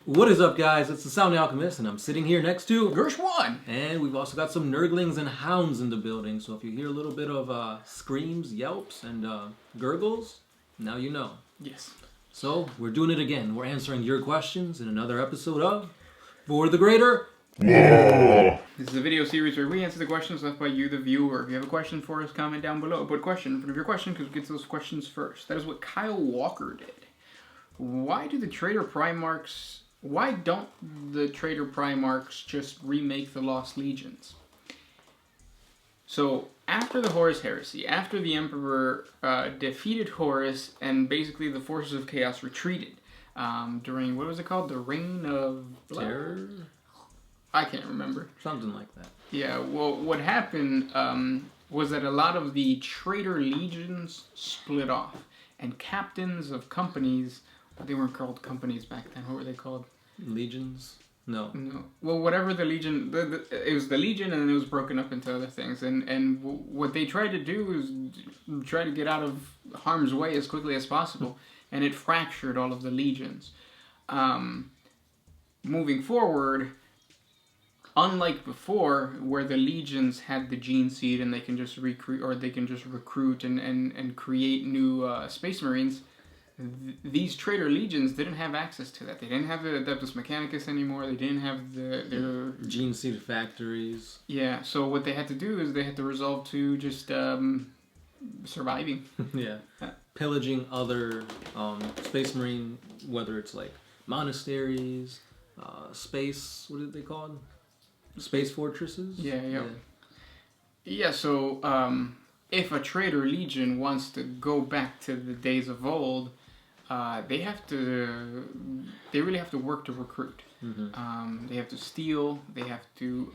What is up, guys? It's the Sound Alchemist, and I'm sitting here next to Gershwan. And we've also got some nerdlings and hounds in the building, so if you hear a little bit of screams, yelps, and gurgles, now you know. Yes. So, we're doing it again. We're answering your questions in another episode of For the Greater This is a video series where we answer the questions left by you, the viewer. If you have a question for us, comment down below. Put a question in front of your question because we get to those questions first. That is what Kyle Walker did. Why don't the Trader Primarchs just remake the Lost Legions? So, after the Horus Heresy, after the Emperor defeated Horus and basically the forces of chaos retreated during, what was it called? The Reign of Terror? I can't remember. Something like that. Yeah, well, what happened was that a lot of the traitor legions split off, and captains of companies, they weren't called companies back then, what were they called? Legions? No. Well, whatever the legion, it was the legion and then it was broken up into other things, and what they tried to do was try to get out of harm's way as quickly as possible, and it fractured all of the legions. Moving forward, unlike before, where the legions had the gene seed and they can just recruit, or they can just recruit and create new Space Marines, these traitor legions didn't have access to that. They didn't have the Adeptus Mechanicus anymore. They didn't have their gene seed factories. Yeah, so what they had to do is they had to resolve to just surviving. Yeah. Pillaging other Space Marine, whether it's like monasteries, space, what did they call them? Space fortresses? Yeah, so if a traitor legion wants to go back to the days of old, they really have to work to recruit. Mm-hmm. They have to steal, they have to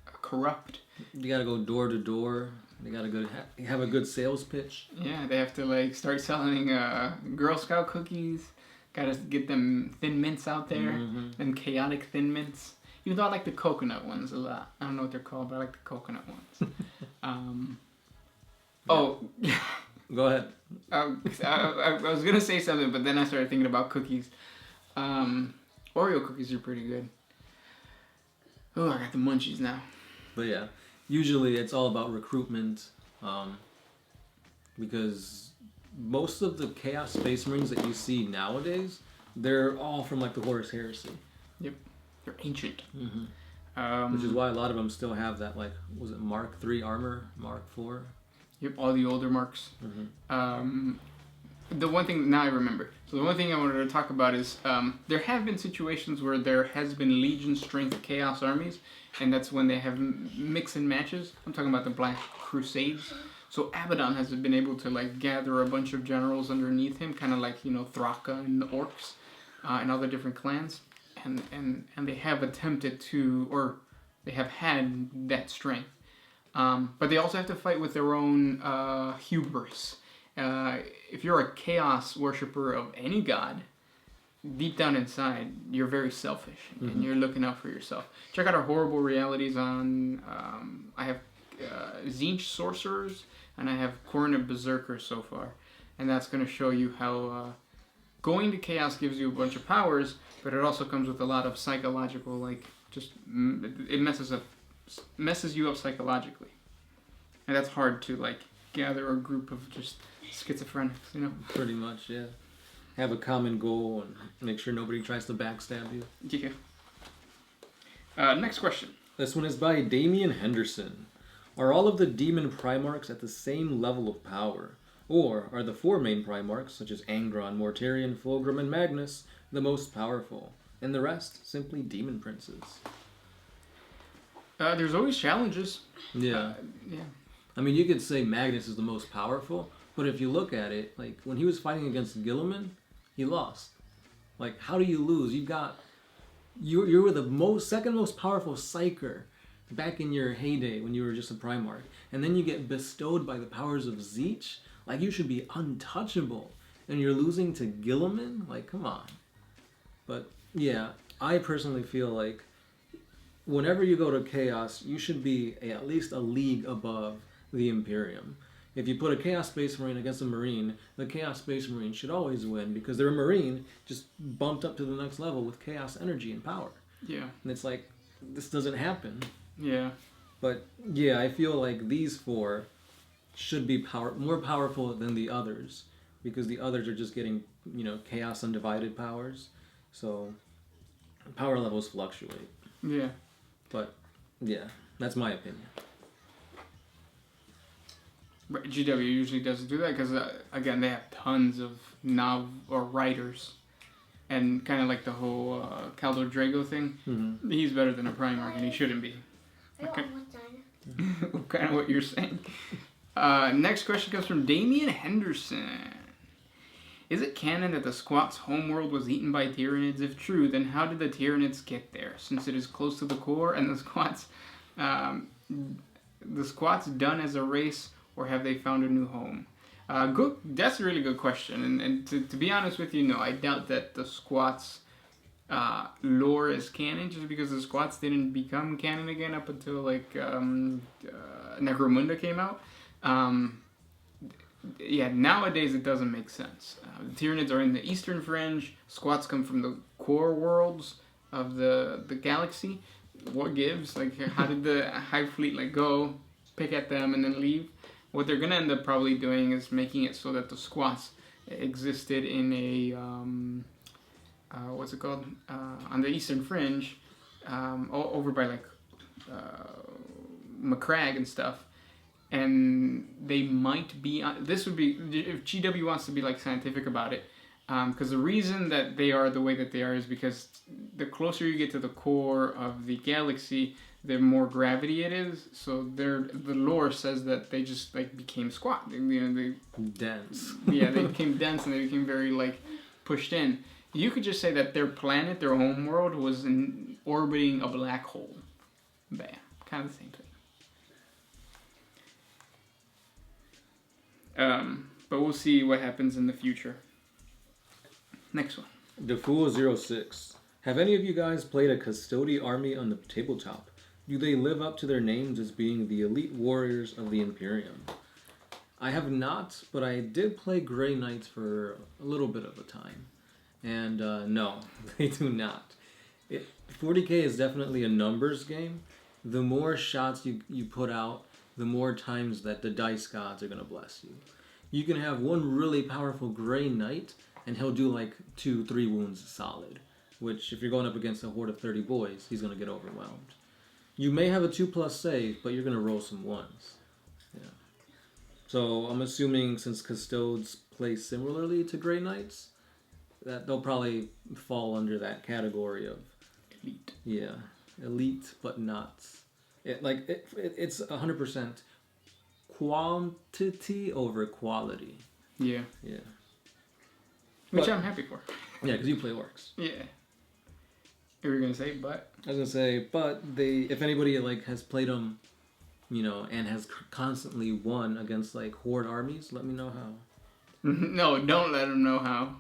corrupt. You gotta go door to door. They gotta have a good sales pitch. Yeah, they have to start selling Girl Scout cookies. Gotta get them Thin Mints out there, and chaotic Thin Mints. Even though I like the coconut ones a lot. I don't know what they're called, but I like the coconut ones. Oh, go ahead. I was gonna say something, but then I started thinking about cookies. Oreo cookies are pretty good. Oh, I got the munchies now. But yeah, usually it's all about recruitment, because most of the Chaos Space Marines that you see nowadays, they're all from like the Horus Heresy. Yep, they're ancient. Which is why a lot of them still have that, like, was it Mark III armor, Mark IV? Yep, all the older marks. The one thing, now I remember. So the one thing I wanted to talk about is there have been situations where there has been Legion strength Chaos armies, and that's when they have mix and matches. I'm talking about the Black Crusades. So Abaddon has been able to gather a bunch of generals underneath him, kind of like, Thraka and the Orcs and all the different clans, and they have attempted to, or they have had that strength. But they also have to fight with their own hubris. If you're a chaos worshiper of any god, deep down inside, you're very selfish, and you're looking out for yourself. Check out our horrible realities on, I have Zinch Sorcerers, and I have Coronet Berserkers so far. And that's going to show you how going to chaos gives you a bunch of powers, but it also comes with a lot of psychological, it messes you up psychologically. And that's hard to, gather a group of just schizophrenics, Pretty much, yeah. Have a common goal and make sure nobody tries to backstab you. Yeah. Next question. This one is by Damian Henderson. Are all of the demon Primarchs at the same level of power? Or are the four main Primarchs, such as Angron, Mortarion, Fulgrim, and Magnus, the most powerful? And the rest, simply demon princes? There's always challenges. Yeah. Yeah. I mean, you could say Magnus is the most powerful, but if you look at it, when he was fighting against Guilliman, he lost. How do you lose? You were the second most powerful Psyker back in your heyday when you were just a Primarch, and then you get bestowed by the powers of Zinch. You should be untouchable, and you're losing to Guilliman? Come on. But yeah, I personally feel whenever you go to Chaos, you should be at least a league above the Imperium. if you put a Chaos Space Marine against a Marine, the Chaos Space Marine should always win because they're a Marine just bumped up to the next level with Chaos energy and power. Yeah. And it's like, this doesn't happen. Yeah. But yeah, I feel like these 4 should be more powerful than the others because the others are just getting, Chaos Undivided powers. So power levels fluctuate. Yeah. But yeah, that's my opinion. But GW usually doesn't do that because, again, they have tons of writers. And kind of like the whole Caldo Drago thing. Mm-hmm. He's better than a Primarch, and he shouldn't be. Okay. Kind of what you're saying. Next question comes from Damian Henderson. Is it canon that the Squat's homeworld was eaten by Tyranids? If true, then how did the Tyranids get there? Since it is close to the core, and the Squat's done as a race, or have they found a new home? Good. That's a really good question. And to be honest with you, no, I doubt that the Squat's lore is canon, just because the Squats didn't become canon again up until like Necromunda came out. Yeah, nowadays it doesn't make sense. The Tyranids are in the Eastern Fringe. Squats come from the core worlds of the galaxy. What gives? Like, how did the Hive Fleet go pick at them and then leave? What they're gonna end up probably doing is making it so that the Squats existed in a what's it called? On the Eastern Fringe, over by McCrag and stuff. And they might be, this would be, if GW wants to be scientific about it, because the reason that they are the way that they are is because the closer you get to the core of the galaxy, the more gravity it is. So the lore says that they just became squat. They dense. Yeah, they became dense and they became very pushed in. You could just say that their planet, their home world, was orbiting a black hole. Bam, kind of the same thing. But we'll see what happens in the future. Next one. DeFool06. Have any of you guys played a Custodi army on the tabletop? Do they live up to their names as being the elite warriors of the Imperium? I have not, but I did play Grey Knights for a little bit of a time. And no, they do not. 40k is definitely a numbers game. The more shots you put out, the more times that the dice gods are going to bless you. You can have one really powerful Grey Knight, and he'll do 2-3 wounds solid. Which, if you're going up against a horde of 30 boys, he's going to get overwhelmed. You may have a 2+ save, but you're going to roll some 1s. Yeah. So I'm assuming since Custodes play similarly to Grey Knights, that they'll probably fall under that category of elite. Yeah, elite, but not. It's 100% quantity over quality. Yeah. Yeah. Which I'm happy for. Yeah, because you play orcs. Yeah. You were gonna say, but I was gonna say, but if anybody has played them, and has constantly won against horde armies, let me know how. No, don't let them know how.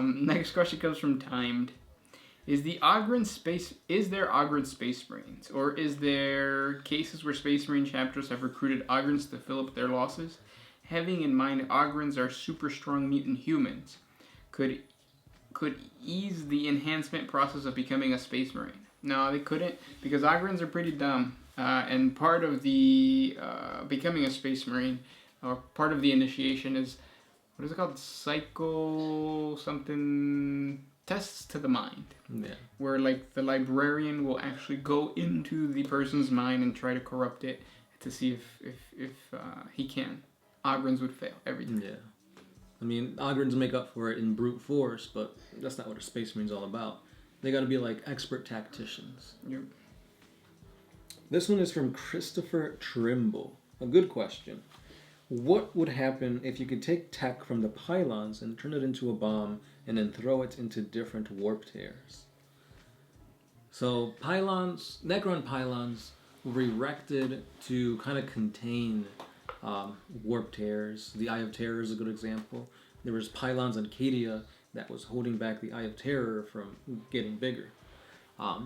Next question comes from Timed. Is there Oghren Space Marines, or is there cases where Space Marine chapters have recruited Oghrens to fill up their losses? Having in mind Oghrens are super strong mutant humans, could ease the enhancement process of becoming a Space Marine. No, they couldn't, because Oghrens are pretty dumb, and part of the becoming a Space Marine, or part of the initiation is, what is it called? Psycho something... tests to the mind. Yeah. Where the librarian will actually go into the person's mind and try to corrupt it to see if he can. Oghrens would fail every time. Yeah. I mean, Oghrens make up for it in brute force, but that's not what a Space Marine's all about. They gotta be expert tacticians. Yep. This one is from Christopher Trimble. A good question. What would happen if you could take tech from the pylons and turn it into a bomb and then throw it into different warp tears? So pylons, Necron pylons, were erected to kind of contain warp tears. The Eye of Terror is a good example. There was pylons on Cadia that was holding back the Eye of Terror from getting bigger.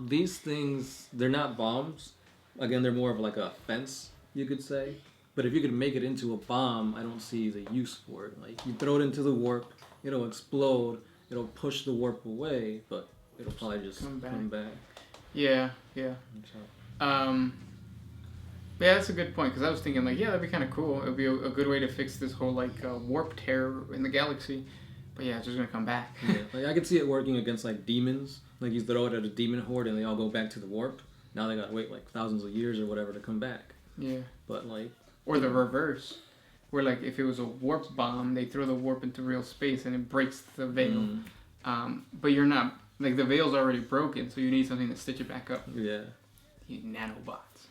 These things, they're not bombs. Again, they're more of a fence, you could say. But if you could make it into a bomb, I don't see the use for it. Like, you throw it into the warp, it'll explode, it'll push the warp away, but it'll probably just come back. Yeah. Yeah, that's a good point, because I was thinking, like, yeah, that'd be kind of cool. It would be a good way to fix this whole, like, warp tear in the galaxy. But yeah, it's just going to come back. Yeah, like, I could see it working against, like, demons. Like, you throw it at a demon horde and they all go back to the warp. Now they got to wait, like, thousands of years or whatever to come back. Yeah. But, like... Or the reverse. Where, like, if it was a warp bomb, they throw the warp into real space and it breaks the veil. But you're not... Like, the veil's already broken, so you need something to stitch it back up. Yeah. You need nanobots.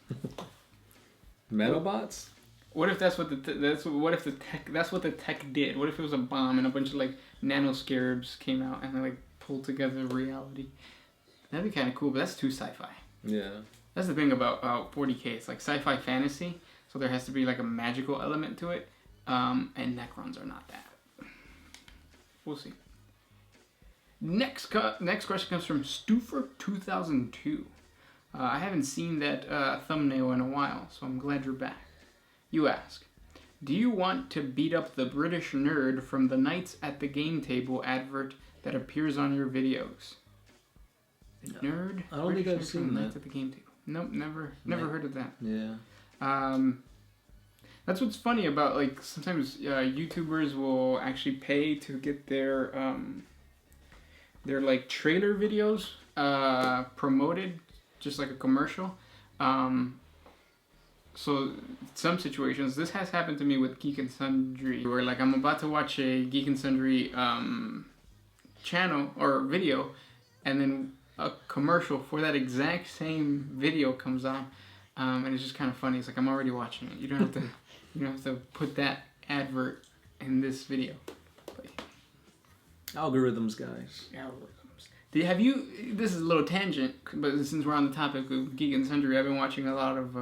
Metabots? What if that's what that's what the tech did? What if it was a bomb and a bunch of, like, nanoscarabs came out and they, like, pulled together reality? That'd be kind of cool, but that's too sci-fi. Yeah. That's the thing about 40k. It's like sci-fi fantasy, so there has to be, like, a magical element to it. And Necrons are not that. We'll see. Next question comes from Stuffer2002. I haven't seen that thumbnail in a while, so I'm glad you're back. You ask, do you want to beat up the British nerd from the Knights at the Game Table advert that appears on your videos? The nerd? I don't think I've seen that. Knights at the Game Table. Nope, never heard of that. Yeah. That's what's funny about, like, sometimes YouTubers will actually pay to get their like, trailer videos promoted, just like a commercial. So some situations, this has happened to me with Geek and Sundry, where, like, I'm about to watch a Geek and Sundry channel or video, and then a commercial for that exact same video comes on, and it's just kind of funny. It's like, I'm already watching it. You don't have to put that advert in this video. But, algorithms, guys. Algorithms. This is a little tangent, but since we're on the topic of Geek and Sundry, I've been watching a lot of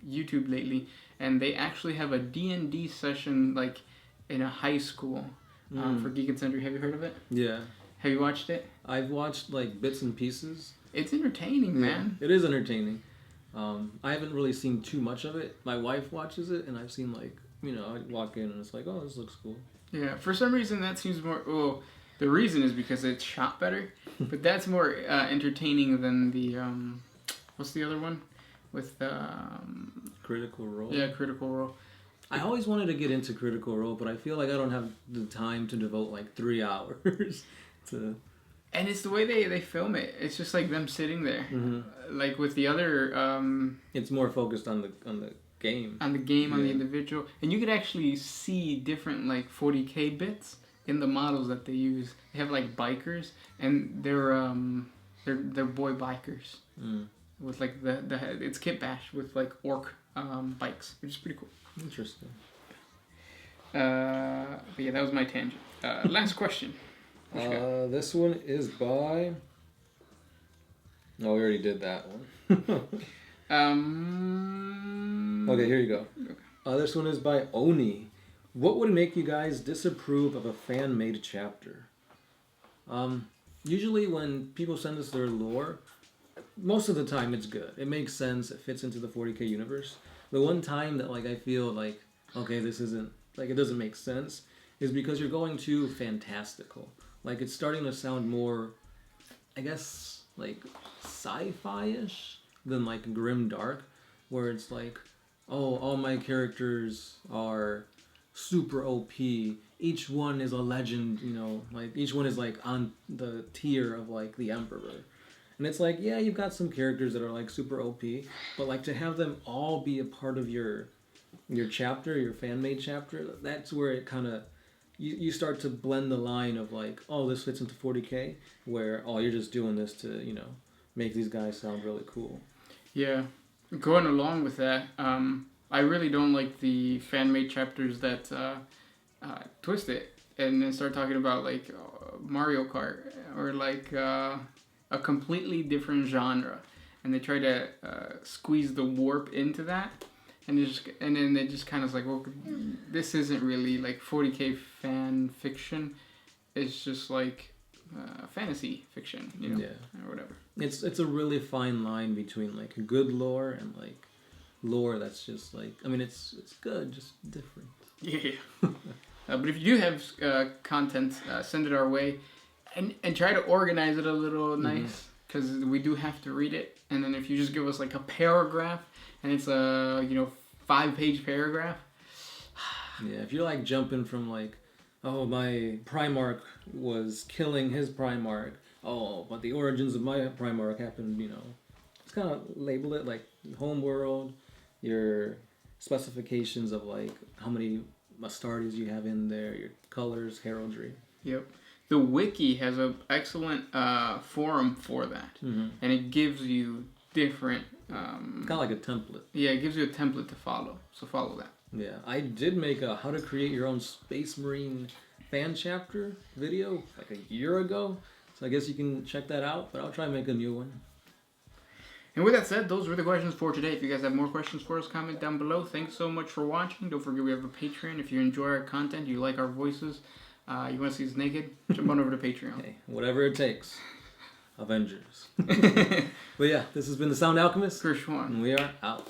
YouTube lately, and they actually have a D&D session, like, in a high school for Geek and Sundry. Have you heard of it? Yeah. Have you watched it? I've watched, like, bits and pieces. It's entertaining, man. It is entertaining. I haven't really seen too much of it. My wife watches it, and I've seen, like, I walk in and it's like, oh, this looks cool. Yeah, for some reason that seems more... Well, the reason is because it's shot better, but that's more entertaining than the... what's the other one? With... Critical Role? Yeah, Critical Role. I always wanted to get into Critical Role, but I feel like I don't have the time to devote, like, 3 hours to... And it's the way they film it. It's just like them sitting there. Mm-hmm. Like with the other... it's more focused on the game. On the game, on the individual. And you could actually see different, like, 40k bits in the models that they use. They have, like, bikers, and they're boy bikers. Mm. With, like, it's Kit Bash with, like, orc bikes, which is pretty cool. Interesting. But yeah, that was my tangent. Last question. This one is by... Oh, we already did that one. Okay, here you go. Okay. This one is by Oni. What would make you guys disapprove of a fan-made chapter? Usually when people send us their lore, most of the time it's good. It makes sense. It fits into the 40k universe. The one time that, like, I feel like, okay, this isn't, like, it doesn't make sense, is because you're going too fantastical. Like, it's starting to sound more, I guess, like, sci-fi-ish than, like, grim dark, where it's like, oh, all my characters are super OP. Each one is a legend, like, each one is, like, on the tier of, like, the Emperor. And it's like, yeah, you've got some characters that are, like, super OP, but, like, to have them all be a part of your chapter, your fan-made chapter, that's where it kind of... You start to blend the line of, like, oh, this fits into 40k, where, oh, you're just doing this to, make these guys sound really cool. Yeah. Going along with that, I really don't like the fan-made chapters that twist it and then start talking about, like, Mario Kart or, like, a completely different genre. And they try to squeeze the warp into that. And then it just kind of like, well, this isn't really, like, 40k fan fiction. It's just, like, fantasy fiction, or whatever. It's a really fine line between, like, good lore and, like, lore that's just like, I mean, it's good, just different. Yeah. But if you do have content, send it our way, and try to organize it a little nice, because we do have to read it. And then if you just give us like a paragraph, and it's a 5-page paragraph. Yeah, if you're like jumping from like, oh, my Primarch was killing his Primarch. Oh, but the origins of my Primarch happened, Just kind of label it like homeworld, your specifications of like how many Astartes you have in there, your colors, heraldry. Yep. The wiki has an excellent forum for that, and it gives you different... kind of like a template. Yeah, it gives you a template to follow, so follow that. Yeah, I did make a how to create your own Space Marine fan chapter video like a year ago, so I guess you can check that out, but I'll try and make a new one. And with that said, those were the questions for today. If you guys have more questions for us, comment down below. Thanks so much for watching. Don't forget we have a Patreon. If you enjoy our content, you like our voices, you want to see us naked, jump on over to Patreon. Hey, whatever it takes. Avengers. But yeah, this has been The Sound Alchemist. Chris Schwan. And we are out.